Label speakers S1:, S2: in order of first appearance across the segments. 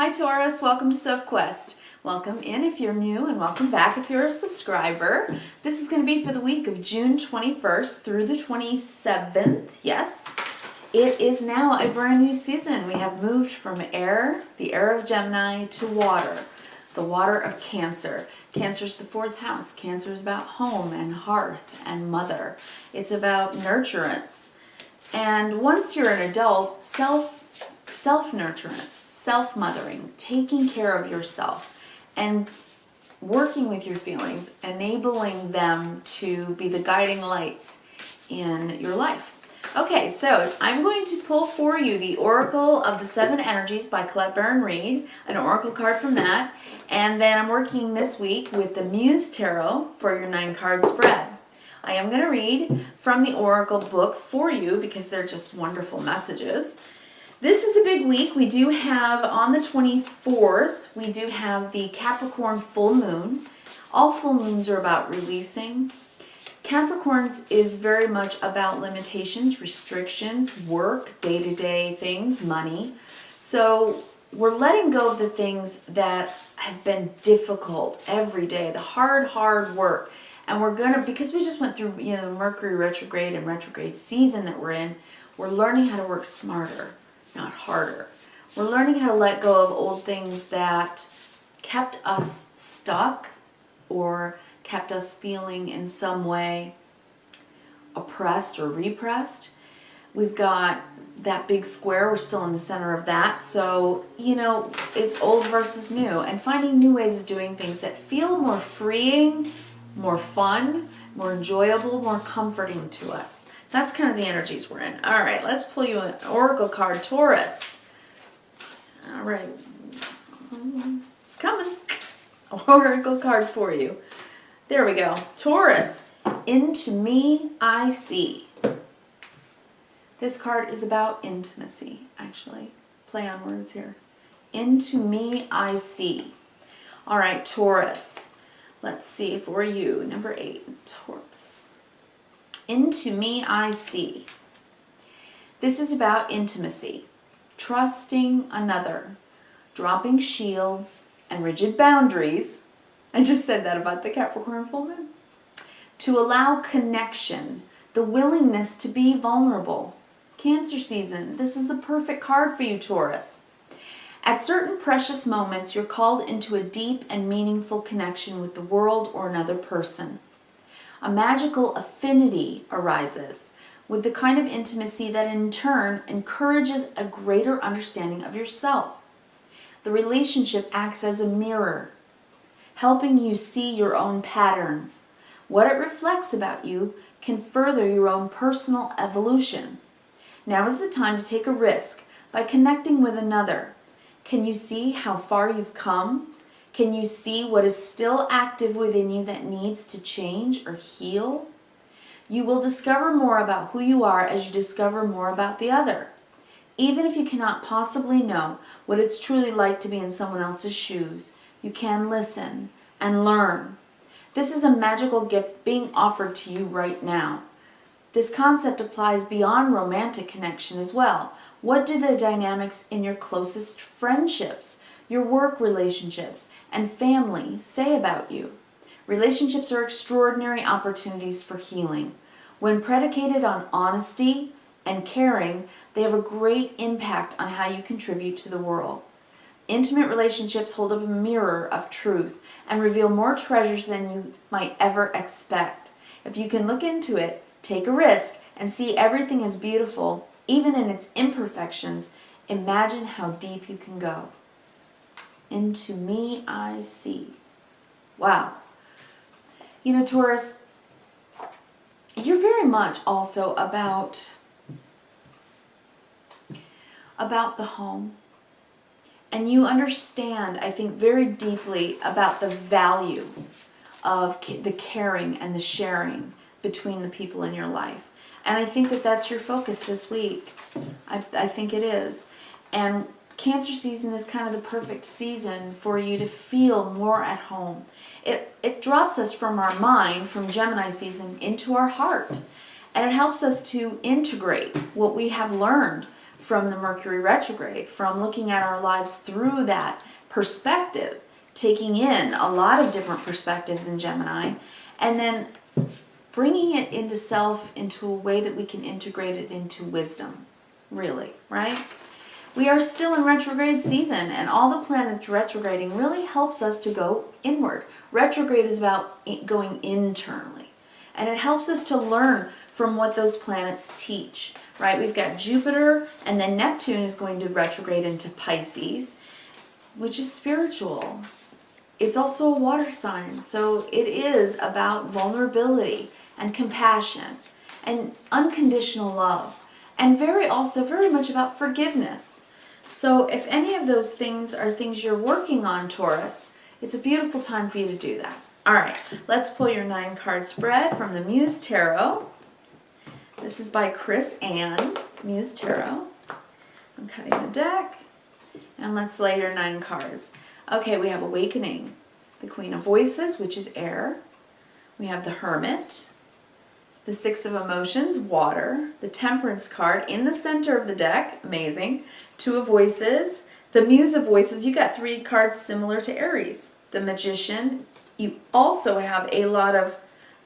S1: Hi Taurus, welcome to Sophquest. Welcome in if you're new and welcome back if you're a subscriber. This is going to be for the week of June 21st through the 27th. Yes, it is now a brand new season. We have moved from air, the air of Gemini, to water, the water of Cancer. Cancer is the fourth house. Cancer is about home and hearth and mother. It's about nurturance. And once you're an adult, self-nurturance, self-mothering, taking care of yourself, and working with your feelings, enabling them to be the guiding lights in your life. Okay, so I'm going to pull for you the Oracle of the Seven Energies by Colette Baron Reid, an oracle card from that, and then I'm working this week with the Muse Tarot for your 9-card spread. I am going to read from the Oracle book for you because they're just wonderful messages. This is a big week. We do have, on the 24th, we do have the Capricorn full moon. All full moons are about releasing. Capricorns is very much about limitations, restrictions, work, day-to-day things, money. So we're letting go of the things that have been difficult every day, the hard work. And we're going to, because we just went through, Mercury Retrograde and Retrograde season that we're in, we're learning how to work smarter, not harder. We're learning how to let go of old things that kept us stuck or kept us feeling in some way oppressed or repressed. We've got that big square. We're still in the center of that. So, it's old versus new, and finding new ways of doing things that feel more freeing, more fun, more enjoyable, more comforting to us. That's kind of the energies we're in. All right, let's pull you an oracle card, Taurus. All right, it's coming. Oracle card for you. There we go. Taurus, into me I see. This card is about intimacy, actually. Play on words here. Into me I see. All right, Taurus. Let's see for you. Number 8, Taurus. Into me I see. This is about intimacy, trusting another, dropping shields and rigid boundaries. I just said that about the Capricorn full moon. To allow connection, the willingness to be vulnerable. Cancer season, this is the perfect card for you, Taurus. At certain precious moments, you're called into a deep and meaningful connection with the world or another person. A magical affinity arises with the kind of intimacy that in turn encourages a greater understanding of yourself. The relationship acts as a mirror, helping you see your own patterns. What it reflects about you can further your own personal evolution. Now is the time to take a risk by connecting with another. Can you see how far you've come? Can you see what is still active within you that needs to change or heal? You will discover more about who you are as you discover more about the other. Even if you cannot possibly know what it's truly like to be in someone else's shoes, you can listen and learn. This is a magical gift being offered to you right now. This concept applies beyond romantic connection as well. What do the dynamics in your closest friendships, your work relationships, and family say about you? Relationships are extraordinary opportunities for healing. When predicated on honesty and caring, they have a great impact on how you contribute to the world. Intimate relationships hold up a mirror of truth and reveal more treasures than you might ever expect. If you can look into it, take a risk, and see everything as beautiful, even in its imperfections, imagine how deep you can go. Into me I see. Wow. Taurus, you're very much also about the home. And you understand, I think, very deeply about the value of the caring and the sharing between the people in your life. And I think that that's your focus this week. I think it is. And Cancer season is kind of the perfect season for you to feel more at home. It drops us from our mind, from Gemini season, into our heart. And it helps us to integrate what we have learned from the Mercury retrograde, from looking at our lives through that perspective, taking in a lot of different perspectives in Gemini, and then bringing it into self into a way that we can integrate it into wisdom, really, right? We are still in retrograde season, and all the planets retrograding really helps us to go inward. Retrograde is about going internally, and it helps us to learn from what those planets teach, right? We've got Jupiter, and then Neptune is going to retrograde into Pisces, which is spiritual. It's also a water sign, so it is about vulnerability and compassion and unconditional love, and also very much about forgiveness. So if any of those things are things you're working on, Taurus, it's a beautiful time for you to do that. All right, let's pull your 9-card spread from the Muse Tarot. This is by Chris Ann, Muse Tarot. I'm cutting the deck, and let's lay your 9 cards. Okay, we have Awakening, the Queen of Voices, which is air. We have the Hermit, the 6 of Emotions, water. The Temperance card in the center of the deck, amazing. 2 of Voices. The Muse of Voices, you got 3 cards similar to Aries. The Magician. You also have a lot of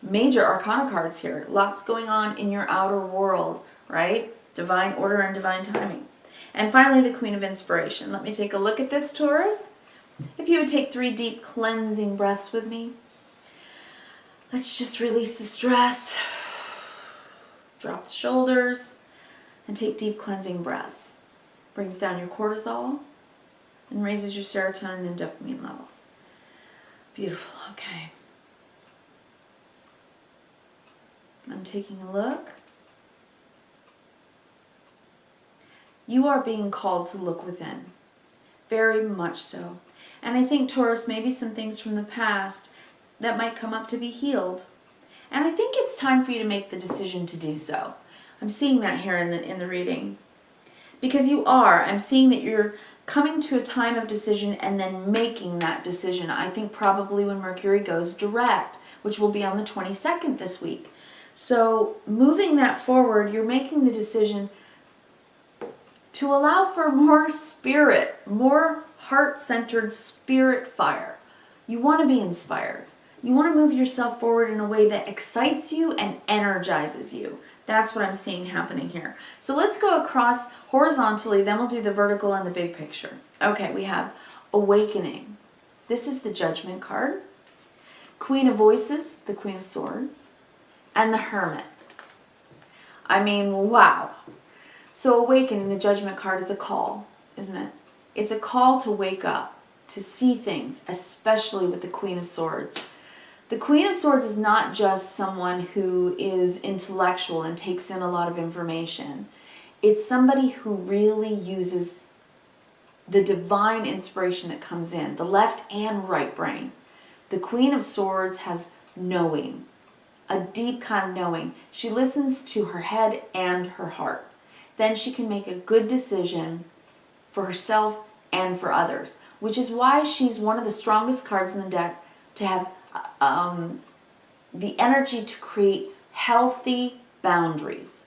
S1: major arcana cards here. Lots going on in your outer world, right? Divine order and divine timing. And finally, the Queen of Inspiration. Let me take a look at this, Taurus. If you would take 3 deep cleansing breaths with me. Let's just release the stress. Drop the shoulders and take deep cleansing breaths. Brings down your cortisol and raises your serotonin and dopamine levels. Beautiful. Okay. I'm taking a look. You are being called to look within. Very much so. And I think, Taurus, maybe some things from the past that might come up to be healed. And I think it's time for you to make the decision to do so. I'm seeing that here in the reading. Because you are. I'm seeing that you're coming to a time of decision and then making that decision. I think probably when Mercury goes direct, which will be on the 22nd this week. So moving that forward, you're making the decision to allow for more spirit, more heart-centered spirit fire. You want to be inspired. You want to move yourself forward in a way that excites you and energizes you. That's what I'm seeing happening here. So let's go across horizontally, then we'll do the vertical and the big picture. Okay, we have Awakening. This is the Judgment card. Queen of Voices, the Queen of Swords, and the Hermit. I mean, wow. So Awakening, the Judgment card, is a call, isn't it? It's a call to wake up, to see things, especially with the Queen of Swords. The Queen of Swords is not just someone who is intellectual and takes in a lot of information. It's somebody who really uses the divine inspiration that comes in, the left and right brain. The Queen of Swords has knowing, a deep kind of knowing. She listens to her head and her heart. Then she can make a good decision for herself and for others, which is why she's one of the strongest cards in the deck to have the energy to create healthy boundaries.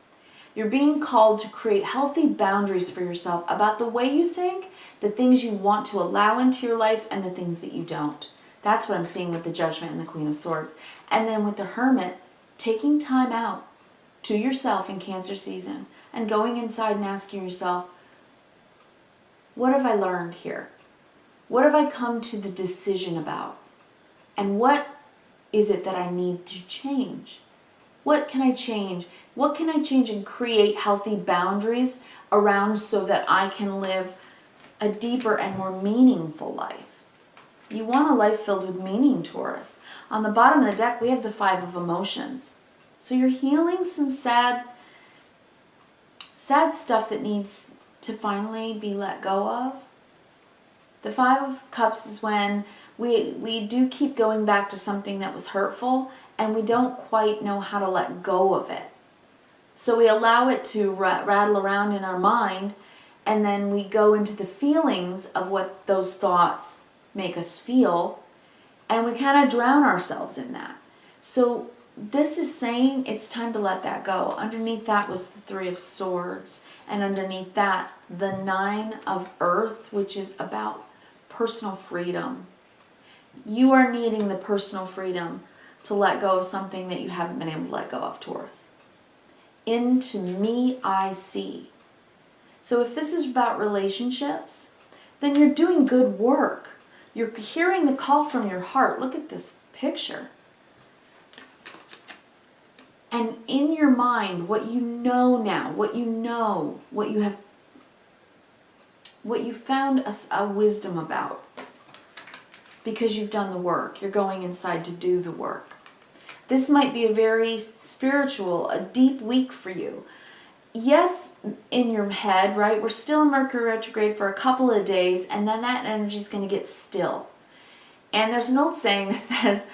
S1: You're being called to create healthy boundaries for yourself about the way you think, the things you want to allow into your life, and the things that you don't. That's what I'm seeing with the Judgment and the Queen of Swords. And then with the Hermit, taking time out to yourself in Cancer season and going inside and asking yourself, what have I learned here? What have I come to the decision about? And what is it that I need to change? What can I change? What can I change and create healthy boundaries around so that I can live a deeper and more meaningful life? You want a life filled with meaning, Taurus. On the bottom of the deck, we have the 5 of Emotions. So you're healing some sad stuff that needs to finally be let go of. The 5 of Cups is when we do keep going back to something that was hurtful and we don't quite know how to let go of it. So we allow it to rattle around in our mind, and then we go into the feelings of what those thoughts make us feel, and we kind of drown ourselves in that. So this is saying it's time to let that go. Underneath that was the Three of Swords. And underneath that, the Nine of Earth, which is about personal freedom. You are needing the personal freedom to let go of something that you haven't been able to let go of, Taurus. Into me I see. So if this is about relationships, then you're doing good work. You're hearing the call from your heart. Look at this picture. And in your mind, what you know now, what you know, what you found a wisdom about, because you've done the work. You're going inside to do the work. This might be a very spiritual, a deep week for you. Yes, in your head, right? We're still in Mercury retrograde for a couple of days, and then that energy is going to get still. And there's an old saying that says,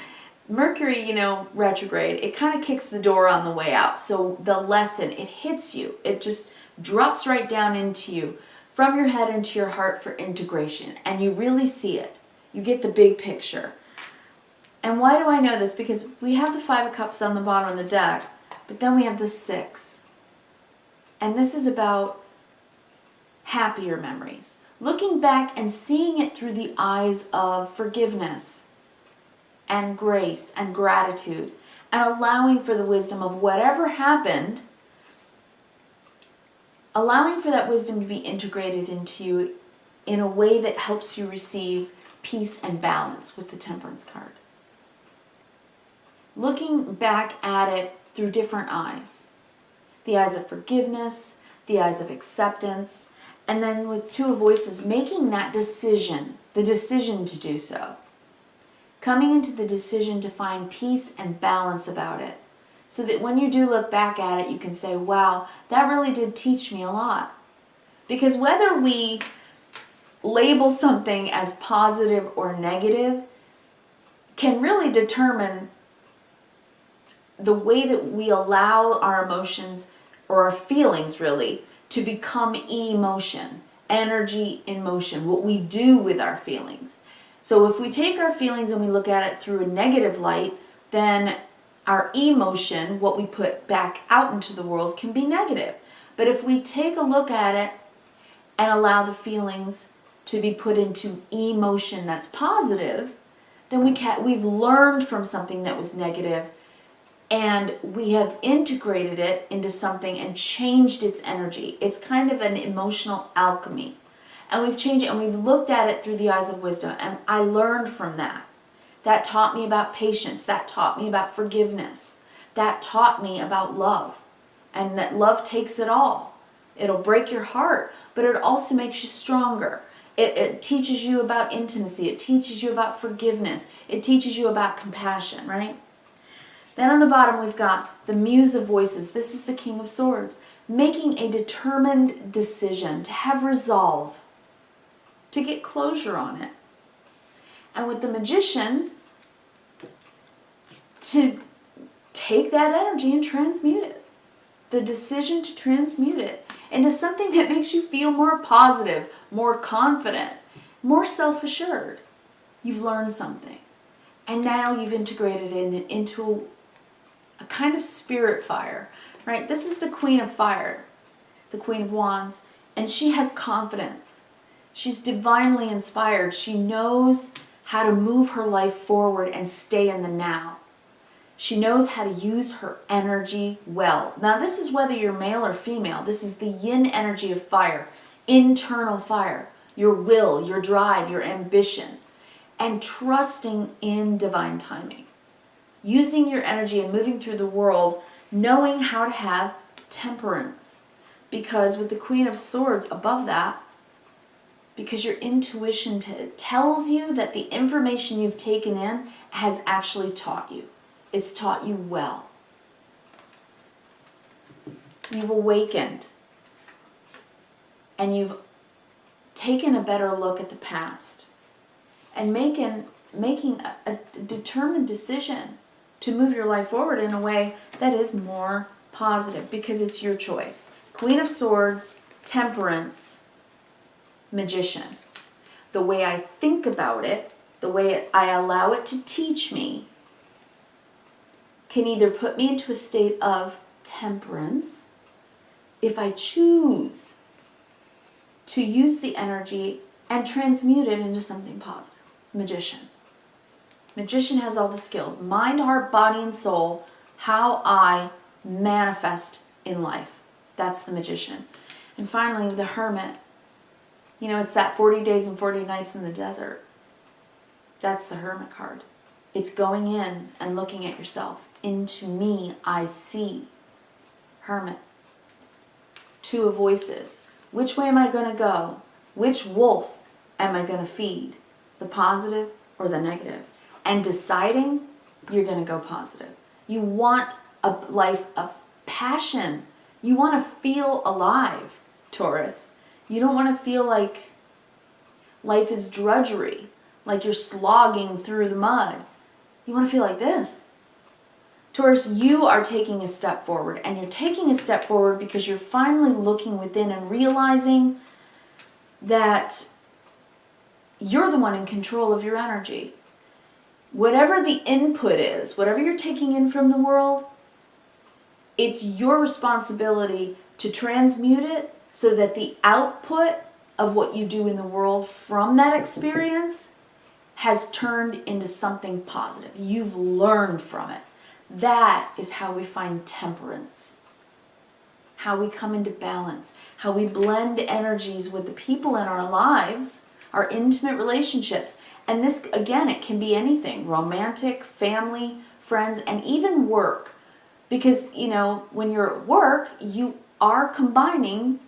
S1: Mercury, retrograde, it kind of kicks the door on the way out. So the lesson, it hits you. It just drops right down into you, from your head into your heart for integration. And you really see it. You get the big picture. And why do I know this? Because we have the Five of Cups on the bottom of the deck, but then we have the Six. And this is about happier memories. Looking back and seeing it through the eyes of forgiveness and grace and gratitude, and allowing for the wisdom of whatever happened, allowing for that wisdom to be integrated into you in a way that helps you receive peace and balance with the Temperance card. Looking back at it through different eyes. The eyes of forgiveness, the eyes of acceptance, and then with Two of Voices, making that decision, the decision to do so. Coming into the decision to find peace and balance about it. So that when you do look back at it, you can say, wow, that really did teach me a lot. Because whether we label something as positive or negative can really determine the way that we allow our emotions, or our feelings really, to become emotion, energy in motion, what we do with our feelings. So if we take our feelings and we look at it through a negative light, then our emotion, what we put back out into the world, can be negative. But if we take a look at it and allow the feelings to be put into emotion that's positive, then we've learned from something that was negative, and we have integrated it into something and changed its energy. It's kind of an emotional alchemy. And we've changed it, and we've looked at it through the eyes of wisdom. And I learned from that. That taught me about patience. That taught me about forgiveness. That taught me about love. And that love takes it all. It'll break your heart, but it also makes you stronger. It teaches you about intimacy. It teaches you about forgiveness. It teaches you about compassion, right? Then on the bottom, we've got the Muse of Voices. This is the King of Swords. Making a determined decision, to have resolve, to get closure on it. And with the Magician, to take that energy and transmute it. The decision to transmute it into something that makes you feel more positive, more confident, more self-assured. You've learned something. And now you've integrated it into a kind of spirit fire, right? This is the Queen of Fire, the Queen of Wands, and she has confidence. She's divinely inspired. She knows how to move her life forward and stay in the now. She knows how to use her energy well. Now, this is whether you're male or female. This is the yin energy of fire, internal fire, your will, your drive, your ambition, and trusting in divine timing. Using your energy and moving through the world, knowing how to have temperance. Because with the Queen of Swords above that, because your intuition tells you that the information you've taken in has actually taught you. It's taught you well. You've awakened. And you've taken a better look at the past. And making a determined decision to move your life forward in a way that is more positive, because it's your choice. Queen of Swords, Temperance, Magician. The way I think about it, the way I allow it to teach me, can either put me into a state of temperance if I choose to use the energy and transmute it into something positive. Magician. Magician has all the skills. Mind, heart, body, and soul. How I manifest in life. That's the magician. And finally, the hermit. You know, it's that 40 days and 40 nights in the desert. That's the hermit card. It's going in and looking at yourself. Into me, I see. Hermit. Two of voices. Which way am I going to go? Which wolf am I going to feed? The positive or the negative? And deciding you're going to go positive. You want a life of passion. You want to feel alive, Taurus. You don't want to feel like life is drudgery, like you're slogging through the mud. You want to feel like this. Taurus, you are taking a step forward, and you're taking a step forward because you're finally looking within and realizing that you're the one in control of your energy. Whatever the input is, whatever you're taking in from the world, it's your responsibility to transmute it so that the output of what you do in the world from that experience has turned into something positive. You've learned from it. That is how we find temperance, how we come into balance, how we blend energies with the people in our lives, our intimate relationships. And this, again, it can be anything, romantic, family, friends, and even work. Because, you know, when you're at work, you are combining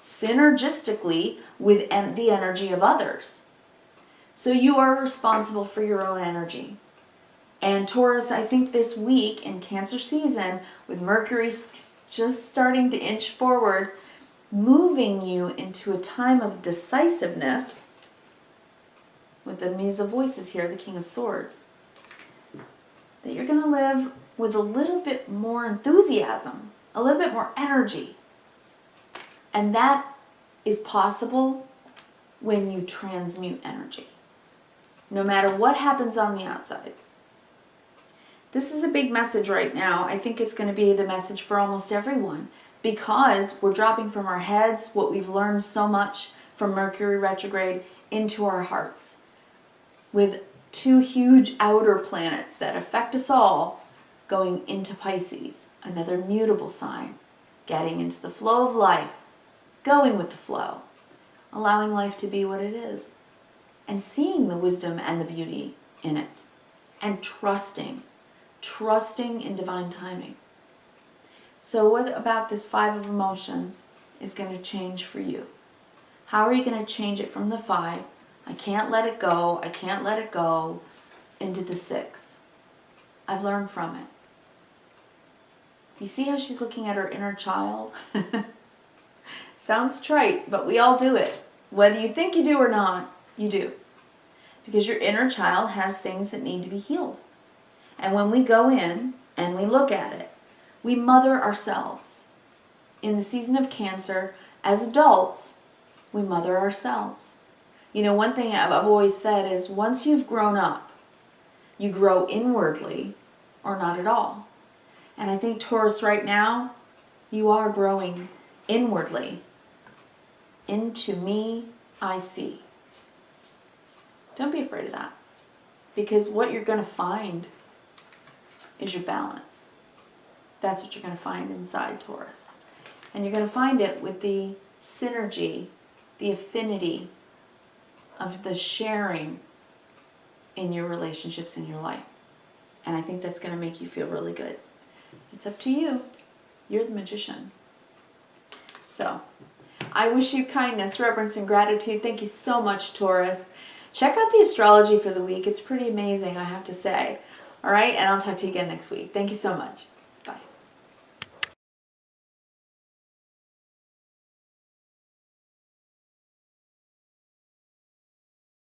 S1: synergistically with the energy of others. So you are responsible for your own energy. And Taurus, I think this week in Cancer season, with Mercury just starting to inch forward, moving you into a time of decisiveness, with the Muse of Voices here, the King of Swords, that you're going to live with a little bit more enthusiasm, a little bit more energy. And that is possible when you transmute energy, no matter what happens on the outside. This is a big message right now. I think it's going to be the message for almost everyone, because we're dropping from our heads what we've learned so much from Mercury retrograde into our hearts, with two huge outer planets that affect us all going into Pisces, another mutable sign, getting into the flow of life, going with the flow, allowing life to be what it is, and seeing the wisdom and the beauty in it, and trusting in divine timing. So what about this 5 of emotions is going to change for you? How are you going to change it from the 5, I can't let it go, I can't let it go, into the 6? I've learned from it. You see how she's looking at her inner child? Sounds trite, but we all do it. Whether you think you do or not, you do. Because your inner child has things that need to be healed. And when we go in and we look at it, we mother ourselves. In the season of Cancer, as adults, we mother ourselves. You know, one thing I've always said is once you've grown up, you grow inwardly or not at all. And I think Taurus right now, you are growing inwardly. Into me, I see. Don't be afraid of that. Because what you're going to find is your balance. That's what you're going to find inside Taurus. And you're going to find it with the synergy, the affinity of the sharing in your relationships in your life. And I think that's going to make you feel really good. It's up to you. You're the magician. So, I wish you kindness, reverence, and gratitude. Thank you so much, Taurus. Check out the astrology for the week. It's pretty amazing, I have to say. All right, and I'll talk to you again next week. Thank you so much.